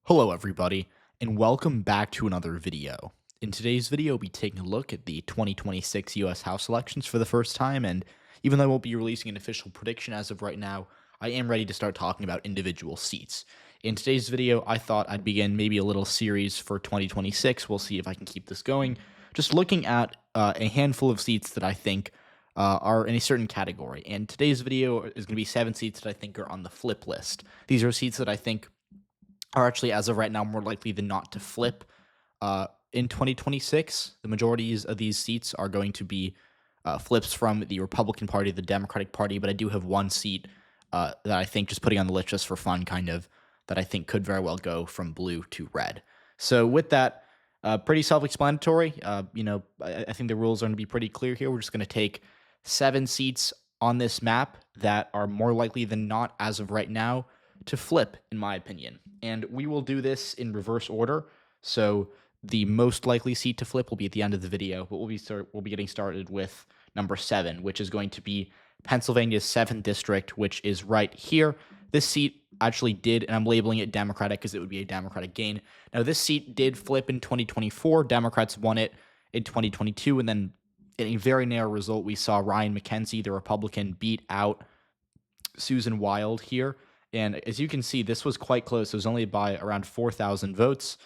Hello everybody, and welcome back to another video. In today's video, we'll be taking a look at the 2026 US House elections for the first time, and even though I won't be releasing an official prediction as of right now, I am ready to start talking about individual seats. In today's video, I thought I'd begin maybe a little series for 2026. We'll see if I can keep this going. Just looking at a handful of seats that I think are in a certain category. And today's video is going to be 7 seats that I think are on the flip list. These are seats that I think are actually, as of right now, more likely than not to flip in 2026. The majorities of these seats are going to be flips from the Republican Party, the Democratic Party, but I do have one seat that I think, just putting on the list just for fun, kind of, that I think could very well go from blue to red. So with that, pretty self-explanatory. I think the rules are going to be pretty clear here. We're just going to take 7 seats on this map that are more likely than not, as of right now, to flip, in my opinion. And we will do this in reverse order. So the most likely seat to flip will be at the end of the video, but we'll be getting started with number 7, which is going to be Pennsylvania's 7th district, which is right here. This seat actually did, and I'm labeling it Democratic because it would be a Democratic gain. Now, this seat did flip in 2024. Democrats won it in 2022, and then in a very narrow result, we saw Ryan McKenzie, the Republican, beat out Susan Wild here. And as you can see, this was quite close. It was only by around 4,000 votes.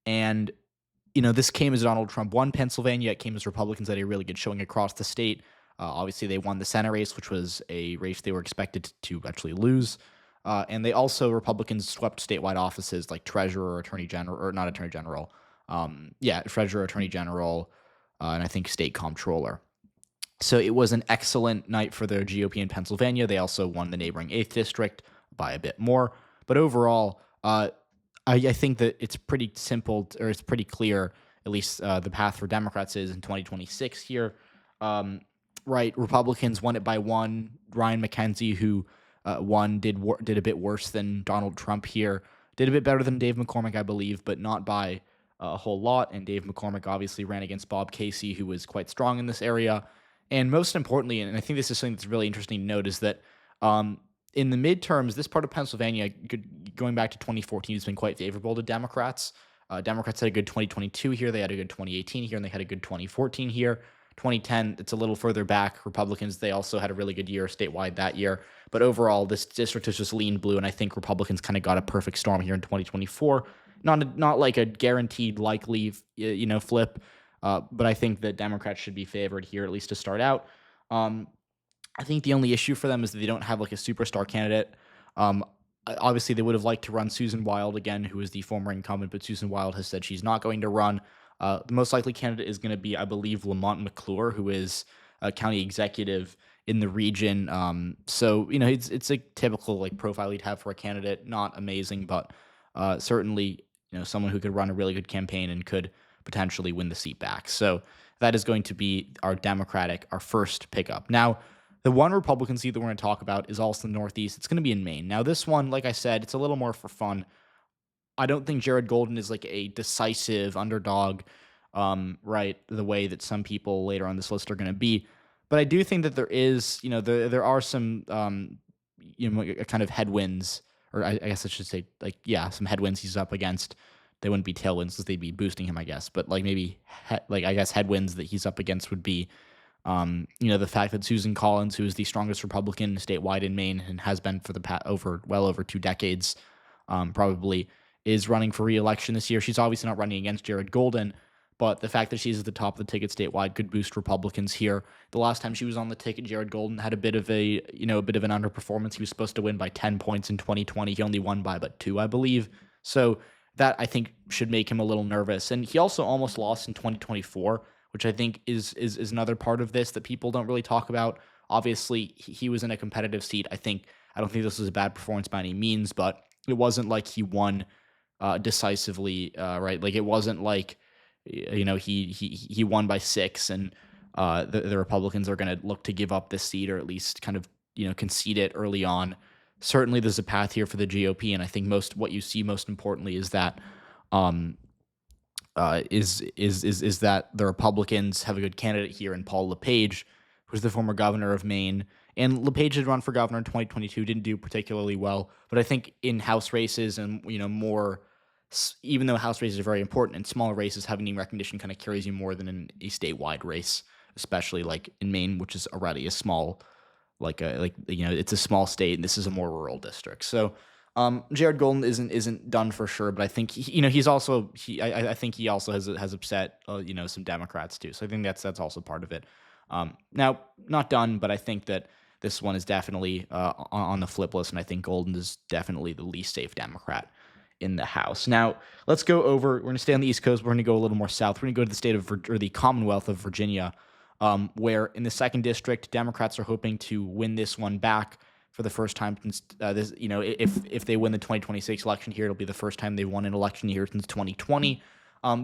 And, this came as Donald Trump won Pennsylvania. It came as Republicans had a really good showing across the state. Obviously, they won the Senate race, which was a race they were expected to actually lose. And they also, Republicans swept statewide offices like treasurer, attorney general, or not attorney general. Treasurer, attorney general, and I think state comptroller. So it was an excellent night for the GOP in Pennsylvania. They also won the neighboring 8th district by a bit more. But overall, I think that it's pretty simple, or it's pretty clear, at least the path for Democrats is in 2026 here. Right, Republicans won it by 1. Ryan McKenzie, who won, did a bit worse than Donald Trump here. Did a bit better than Dave McCormick, I believe, but not by a whole lot. And Dave McCormick obviously ran against Bob Casey, who was quite strong in this area. And most importantly, and I think this is something that's really interesting to note, is that in the midterms, this part of Pennsylvania, going back to 2014, has been quite favorable to Democrats. Democrats had a good 2022 here. They had a good 2018 here, and they had a good 2014 here. 2010, it's a little further back. Republicans, they also had a really good year statewide that year. But overall, this district is just lean blue, and I think Republicans kind of got a perfect storm here in 2024. Not like a guaranteed likely, flip, but I think that Democrats should be favored here, at least to start out. I think the only issue for them is that they don't have like a superstar candidate. Obviously, they would have liked to run Susan Wild again, who is the former incumbent, but Susan Wild has said she's not going to run. The most likely candidate is going to be, I believe, Lamont McClure, who is a county executive in the region. So it's a typical like profile you'd have for a candidate. Not amazing, but certainly someone who could run a really good campaign and could potentially win the seat back. So that is going to be our first pickup. Now, the one Republican seat that we're going to talk about is also in the Northeast. It's going to be in Maine. Now, this one, like I said, it's a little more for fun. I don't think Sherrod Golden is like a decisive underdog, right, the way that some people later on this list are going to be. But I do think that there is, there are some, kind of headwinds, or I guess I should say, some headwinds he's up against. They wouldn't be tailwinds because they'd be boosting him, I guess. But maybe headwinds that he's up against would be, the fact that Susan Collins, who is the strongest Republican statewide in Maine and has been for the well over 2 decades, probably is running for re-election this year. She's obviously not running against Sherrod Golden, but the fact that she's at the top of the ticket statewide could boost Republicans here. The last time she was on the ticket, Sherrod Golden had a bit of an underperformance. He was supposed to win by 10 points in 2020. He only won by about 2, I believe. So that, I think, should make him a little nervous. And he also almost lost in 2024, which I think is another part of this that people don't really talk about. Obviously, he was in a competitive seat. I don't think this was a bad performance by any means, but it wasn't like he won decisively, right? Like, it wasn't like, he won by 6 and the Republicans are going to look to give up this seat, or at least kind of, concede it early on. Certainly there's a path here for the GOP, and I think what you see most importantly is that is that the Republicans have a good candidate here in Paul LePage, who's the former governor of Maine. And LePage had run for governor in 2022, didn't do particularly well. But I think in House races and, more even though House races are very important, in smaller races, having name recognition kind of carries you more than in a statewide race, especially like in Maine, which is already a small, it's a small state, and this is a more rural district. So Jared Golden isn't done for sure, but I think he's also I think he also has upset some Democrats too. So I think that's also part of it. Now, not done, but I think that this one is definitely on the flip list, and I think Golden is definitely the least safe Democrat in the House. Now, let's go over. We're going to stay on the East Coast. We're going to go a little more south. We're going to go to the state of or the Commonwealth of Virginia, where in the second district, Democrats are hoping to win this one back for the first time since this. If they win the 2026 election here, it'll be the first time they won an election here since 2020.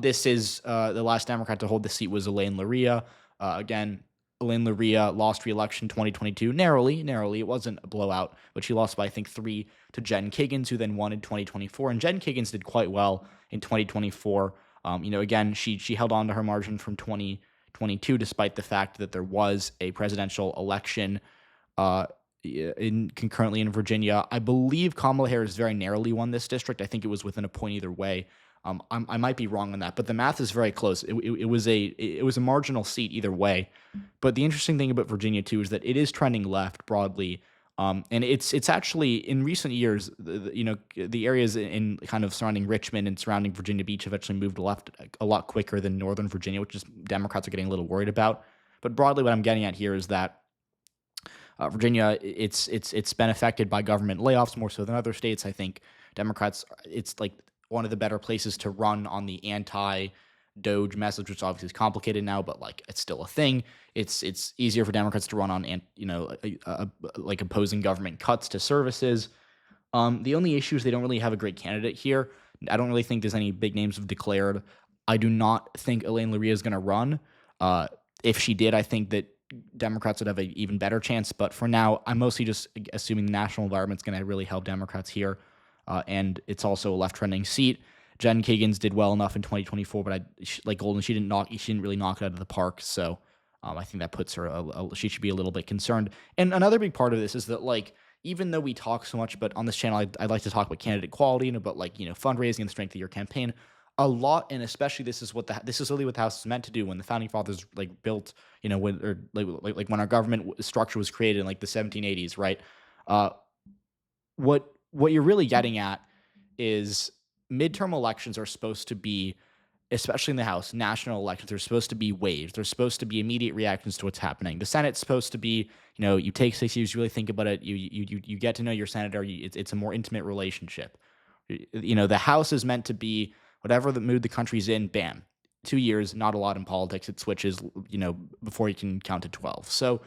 This is the last Democrat to hold the seat was Elaine Luria. Again, Elaine Luria lost re-election 2022 narrowly. It wasn't a blowout, but she lost by I think 3 to Jen Kiggins, who then won in 2024. And Jen Kiggins did quite well in 2024. Again, she held on to her margin from 2022, despite the fact that there was a presidential election concurrently in Virginia. I believe Kamala Harris very narrowly won this district. I think it was within a point either way. I might be wrong on that, but the math is very close. It was a marginal seat either way. But the interesting thing about Virginia too is that it is trending left broadly, and it's actually in recent years, the areas in kind of surrounding Richmond and surrounding Virginia Beach have actually moved left a lot quicker than Northern Virginia, which is Democrats are getting a little worried about. But broadly, what I'm getting at here is that Virginia, it's been affected by government layoffs more so than other states. I think Democrats, it's like one of the better places to run on the anti-Doge message, which obviously is complicated now, but like it's still a thing. It's easier for Democrats to run on, like opposing government cuts to services. The only issue is they don't really have a great candidate here. I don't really think there's any big names have declared. I do not think Elaine Luria is going to run. If she did, I think that Democrats would have an even better chance. But for now, I'm mostly just assuming the national environment is going to really help Democrats here. And it's also a left-trending seat. Jen Kiggins did well enough in 2024, but like Golden, she didn't really knock it out of the park. So I think that puts her. She should be a little bit concerned. And another big part of this is that like even though we talk so much, but on this channel, I'd like to talk about candidate quality and about like fundraising and the strength of your campaign a lot, and especially this is really what the House is meant to do. When the founding fathers like built, when our government structure was created in like the 1780s, right? What you're really getting at is midterm elections are supposed to be, especially in the House, national elections are supposed to be waves. They're supposed to be immediate reactions to what's happening. The Senate's supposed to be, you take 6 years, you really think about it, you get to know your senator. It's a more intimate relationship. The House is meant to be whatever the mood the country's in. Bam, 2 years, not a lot in politics. It switches, before you can count to 12. So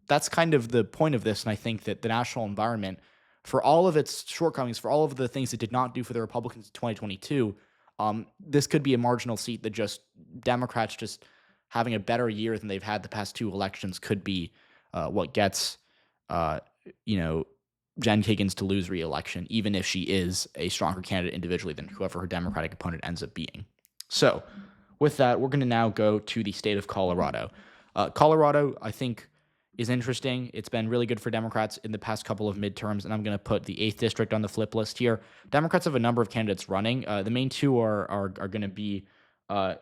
that's kind of the point of this, and I think that the national environment, for all of its shortcomings, for all of the things it did not do for the Republicans in 2022, this could be a marginal seat that just Democrats just having a better year than they've had the past 2 elections could be what gets, Jen Kiggins to lose re-election, even if she is a stronger candidate individually than whoever her Democratic opponent ends up being. So with that, we're going to now go to the state of Colorado. Colorado, I think, is interesting. It's been really good for Democrats in the past couple of midterms, and I'm going to put the 8th district on the flip list here. Democrats have a number of candidates running. The main two are going to be, I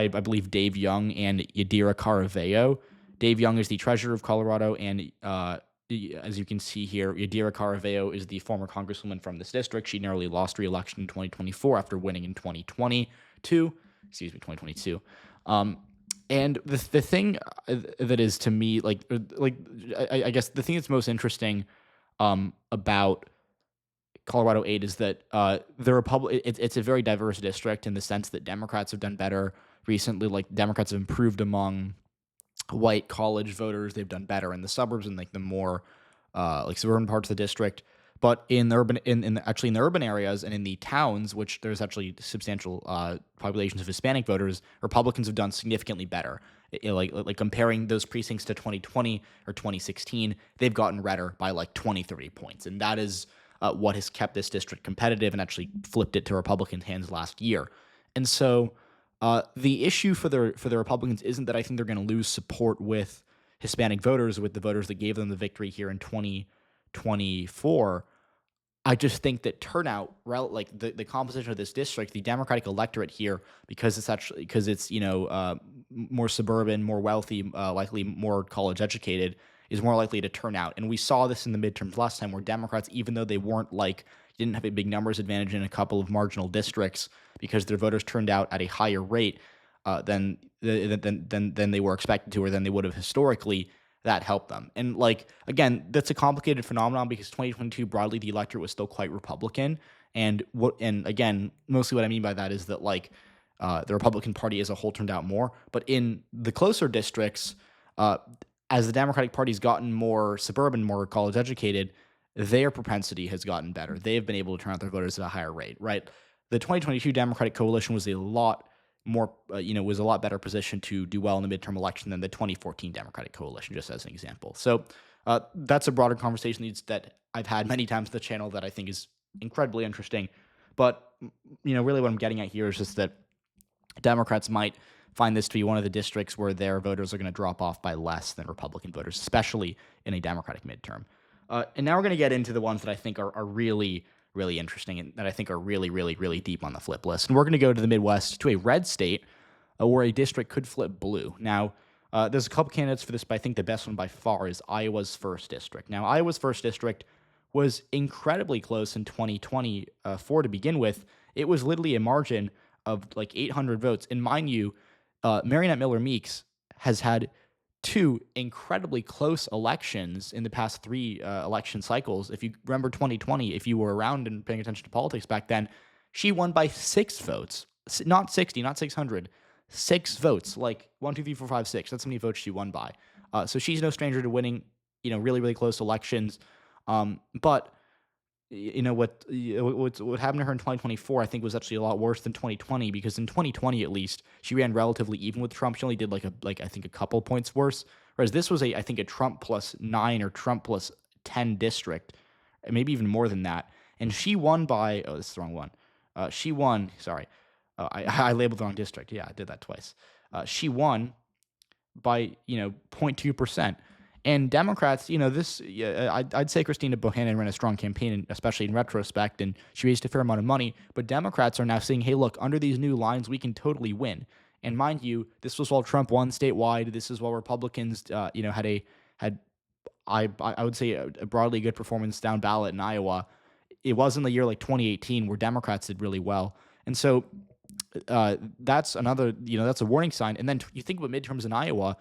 believe, Dave Young and Yadira Caraveo. Dave Young is the treasurer of Colorado, and as you can see here, Yadira Caraveo is the former congresswoman from this district. She narrowly lost re-election in 2024 after winning in 2022. And the thing that is to me I guess the thing that's most interesting about Colorado 8 is that it's a very diverse district in the sense that Democrats have done better recently. Like Democrats have improved among white college voters. They've done better in the suburbs and like the more suburban parts of the district. But in the urban areas and in the towns, which there's actually substantial populations of Hispanic voters, Republicans have done significantly better. Like comparing those precincts to 2020 or 2016, they've gotten redder by like 20, 30 points. And that is what has kept this district competitive and actually flipped it to Republicans' hands last year. And so the issue for the Republicans isn't that I think they're going to lose support with Hispanic voters, with the voters that gave them the victory here in 2024. I just think that turnout, like the composition of this district, the Democratic electorate here, because it's more suburban, more wealthy, likely more college educated, is more likely to turn out. And we saw this in the midterms last time, where Democrats, even though they weren't didn't have a big numbers advantage in a couple of marginal districts, because their voters turned out at a higher rate than they were expected to, or than they would have historically, that helped them. And again, that's a complicated phenomenon because 2022 broadly the electorate was still quite Republican. And again, mostly what I mean by that is that the Republican Party as a whole turned out more. But in the closer districts, as the Democratic Party's gotten more suburban, more college educated, their propensity has gotten better. They have been able to turn out their voters at a higher rate, right? The 2022 Democratic coalition was a lot more, was a lot better positioned to do well in the midterm election than the 2014 Democratic coalition, just as an example. So that's a broader conversation that I've had many times on the channel that I think is incredibly interesting. But, really what I'm getting at here is just that Democrats might find this to be one of the districts where their voters are going to drop off by less than Republican voters, especially in a Democratic midterm. And now we're going to get into the ones that I think are really, really interesting and that I think are really, really, really deep on the flip list. And we're going to go to the Midwest, to a red state where a district could flip blue. Now, there's a couple candidates for this, but I think the best one by far is Iowa's 1st district. Now, Iowa's 1st district was incredibly close in 2024 to begin with. It was literally a margin of 800 votes. And mind you, Mariannette Miller Meeks has had 2 incredibly close elections in the past 3 election cycles. If you remember 2020, if you were around and paying attention to politics back then, she won by 6 votes. Not 60, not 600. 6 votes. 1, 2, 3, 4, 5, 6. That's how many votes she won by. So she's no stranger to winning, really, really close elections. But what happened to her in 2024, I think, was actually a lot worse than 2020, because in 2020, at least, she ran relatively even with Trump. She only did I think a couple points worse. Whereas this was I think a Trump plus 9 or Trump plus 10 district, maybe even more than that. And she won by, this is the wrong one. She won, sorry. I labeled the wrong district. Yeah, I did that twice. She won by, 0.2%. And Democrats, I'd say Christina Bohannon ran a strong campaign, especially in retrospect, and she raised a fair amount of money. But Democrats are now saying, hey, look, under these new lines, we can totally win. And mind you, this was while Trump won statewide. This is while Republicans, had I would say a broadly good performance down ballot in Iowa. It wasn't the year like 2018 where Democrats did really well. And so that's another, that's a warning sign. And then you think about midterms in Iowa.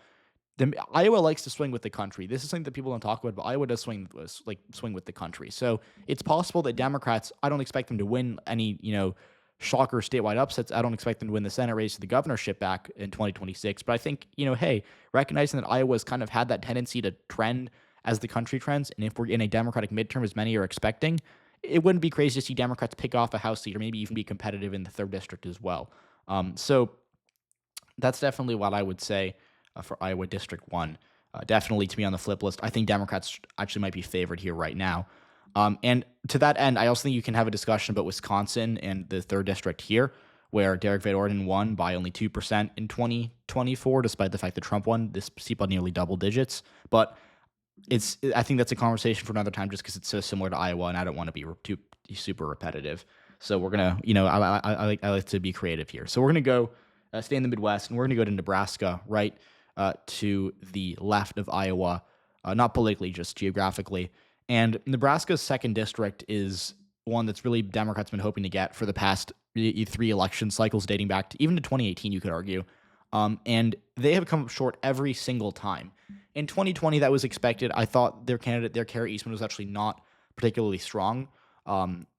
Iowa likes to swing with the country. This is something that people don't talk about, but Iowa does swing with the country. So it's possible that Democrats, I don't expect them to win any, shocker statewide upsets. I don't expect them to win the Senate race or the governorship back in 2026. But I think, hey, recognizing that Iowa's kind of had that tendency to trend as the country trends, and if we're in a Democratic midterm, as many are expecting, it wouldn't be crazy to see Democrats pick off a House seat or maybe even be competitive in the 3rd district as well. So that's definitely what I would say for Iowa District 1. Definitely to me on the flip list. I think Democrats actually might be favored here right now. And to that end, I also think you can have a discussion about Wisconsin and the 3rd district here, where Derek Van Orden won by only 2% in 2024, despite the fact that Trump won this seat by nearly double digits. But I think that's a conversation for another time, just because it's so similar to Iowa, and I don't want to be too super repetitive. So we're gonna, I like to be creative here. So we're gonna go stay in the Midwest, and we're gonna go to Nebraska, right to the left of Iowa, not politically, just geographically. And Nebraska's 2nd district is one that's really Democrats been hoping to get for the past 3 election cycles, dating back to even to 2018, you could argue. And they have come up short every single time. In 2020, that was expected. I thought their candidate, Kari Eastman, was actually not particularly strong.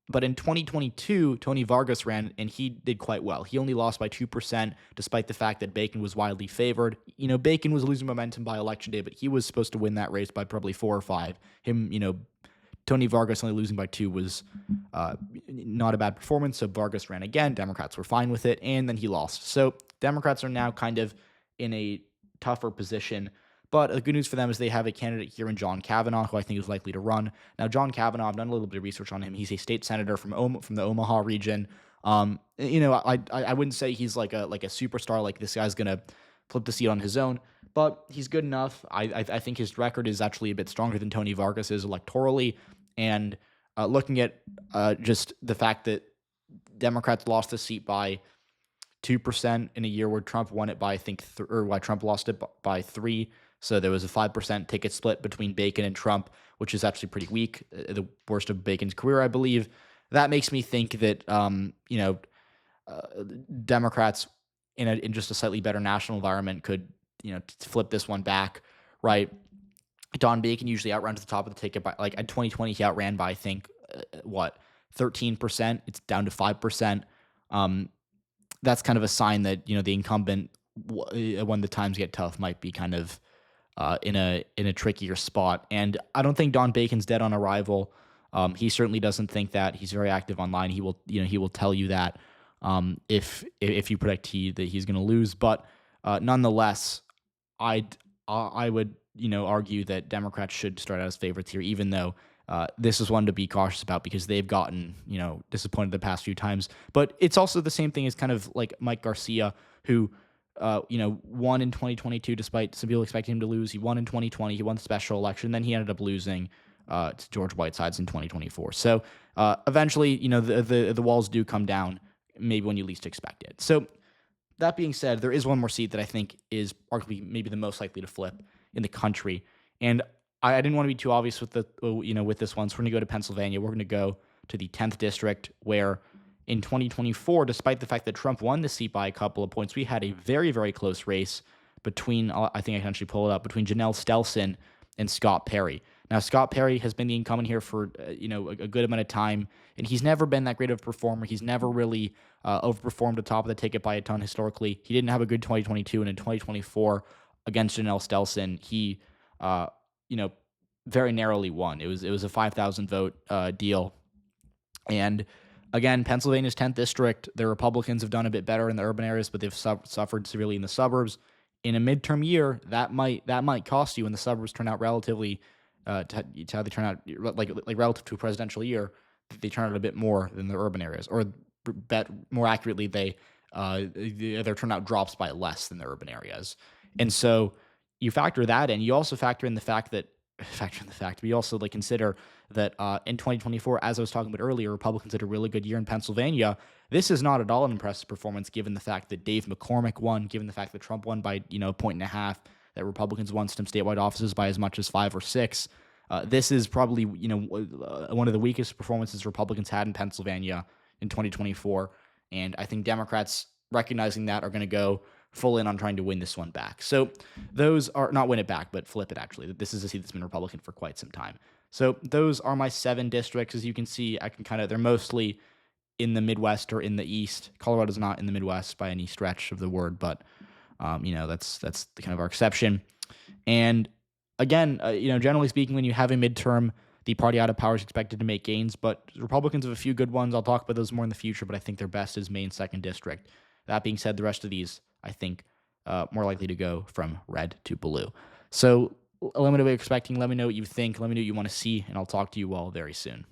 But in 2022, Tony Vargas ran, and he did quite well. He only lost by 2%, despite the fact that Bacon was widely favored. Bacon was losing momentum by election day, but he was supposed to win that race by probably 4 or 5. Tony Vargas only losing by 2 was not a bad performance, so Vargas ran again. Democrats were fine with it, and then he lost. So Democrats are now kind of in a tougher position. But the good news for them is they have a candidate here in John Kavanaugh, who I think is likely to run. Now, John Kavanaugh, I've done a little bit of research on him. He's a state senator from the Omaha region. I wouldn't say he's like a superstar, like this guy's gonna flip the seat on his own, but he's good enough. I think his record is actually a bit stronger than Tony Vargas's electorally, and looking at just the fact that Democrats lost the seat by 2% in a year where Trump won it by, I think, or why Trump lost it by 3. So there was a 5% ticket split between Bacon and Trump, which is actually pretty weak, the worst of Bacon's career, I believe. That makes me think that, Democrats in just a slightly better national environment could, flip this one back, right? Don Bacon usually outruns the top of the ticket by, like, in 2020, he outran by, I think, 13%. It's down to 5%. That's kind of a sign that, the incumbent, when the times get tough, might be kind of in a trickier spot. And I don't think Don Bacon's dead on arrival. He certainly doesn't think that. He's very active online. He will tell you that if you predict that he's going to lose. But nonetheless, I would argue that Democrats should start out as favorites here, even though this is one to be cautious about because they've gotten disappointed the past few times. But it's also the same thing as kind of like Mike Garcia, who won in 2022 despite some people expecting him to lose. He won in 2020. He won the special election. Then he ended up losing to George Whitesides in 2024. So eventually, the walls do come down, maybe when you least expect it. So that being said, there is one more seat that I think is arguably maybe the most likely to flip in the country. And I didn't want to be too obvious with with this one. So we're going to go to Pennsylvania. We're going to go to the 10th district, where in 2024, despite the fact that Trump won the seat by a couple of points, we had a very, very close race between, I think I can actually pull it up, between Janelle Stelson and Scott Perry. Now, Scott Perry has been the incumbent here for, a good amount of time, and he's never been that great of a performer. He's never really overperformed the top of the ticket by a ton historically. He didn't have a good 2022, and in 2024 against Janelle Stelson, he, very narrowly won. It was a 5,000 vote deal. And again, Pennsylvania's 10th district, the Republicans have done a bit better in the urban areas, but they've suffered severely in the suburbs. In a midterm year, that might cost you when the suburbs turn out relatively to how they turn out, like relative to a presidential year. They turn out a bit more than the urban areas, or more accurately, their turnout drops by less than the urban areas. And so you factor that in. You also factor in the fact we also consider that in 2024, as I was talking about earlier, Republicans had a really good year in Pennsylvania. This is not at all an impressive performance, given the fact that Dave McCormick won, given the fact that Trump won by a point and a half, that Republicans won some statewide offices by as much as 5 or 6. This is probably one of the weakest performances Republicans had in Pennsylvania in 2024, and I think Democrats, recognizing that, are going to go full in on trying to win this one back. So those are not win it back, but flip it, actually. This is a seat that's been Republican for quite some time. So those are my 7 districts. As you can see, they're mostly in the Midwest or in the East. Colorado's not in the Midwest by any stretch of the word, but that's the kind of our exception. And again, generally speaking, when you have a midterm, the party out of power is expected to make gains, but Republicans have a few good ones. I'll talk about those more in the future, but I think their best is Maine 2nd district. That being said, the rest of these, I think, more likely to go from red to blue. So let me know what you're expecting. Let me know what you think. Let me know what you want to see, and I'll talk to you all very soon.